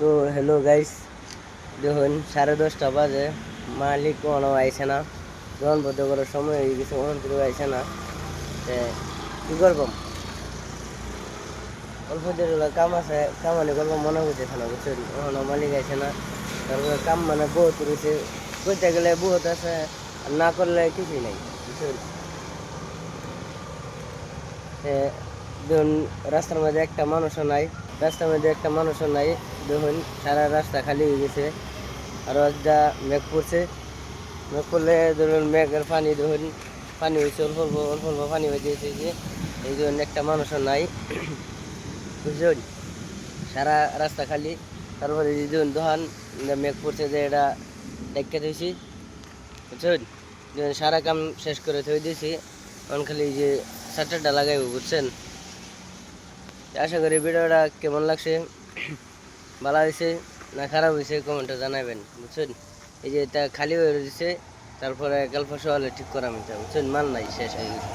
তো hello guys, দেখুন 10:30 বাজে, মালিক কোনো আইসে না। যখন বদ্ধ করার সময় হয়ে গেছে, অন্তর আইসে না। কি করবো, অল্প দের কাম আছে, কামানি করবো মনে করতেছে না, বুঝছেন। ওখানে মালিক আইসে না, তারপরে কাম মানে বহুত রয়েছে, করতে গেলে বহুত আছে, আর না করলে কিছুই নাই, বুঝছেন। দেখুন রাস্তার মধ্যে একটা মানুষও নাই, দেখুন সারা রাস্তা খালি হয়ে গেছে। আর যা মেঘ পড়ছে, মেঘ পড়লে ধরুন মেঘের পানি, দেখুন পানি হয়েছে, অল্প অল্প অল্প অল্প পানি হয়ে দিয়েছে, যে এই জন্য একটা মানুষও নাই, বুঝছেন। সারা রাস্তা খালি। তারপরে যে দেখুন দোকান মেঘ পড়ছে, যে এটা দেখতে দিয়েছি, বুঝছেন। দেখুন সারা কাম শেষ করে থই দিয়েছি, এখন খালি যে শাটারটা লাগাইব, বুঝছেন। আশা করি ভিডিওটা কেমন লাগছে, ভালো হয়েছে না খারাপ হয়েছে কমেন্টে জানাবেন, বুঝছেন। এই যে এটা খালি হয়ে রয়েছে, তারপরে কাল পরশু হলে ঠিক করা মিটা, বুঝছেন। মাল নাই, শেষ হয়ে গেছে।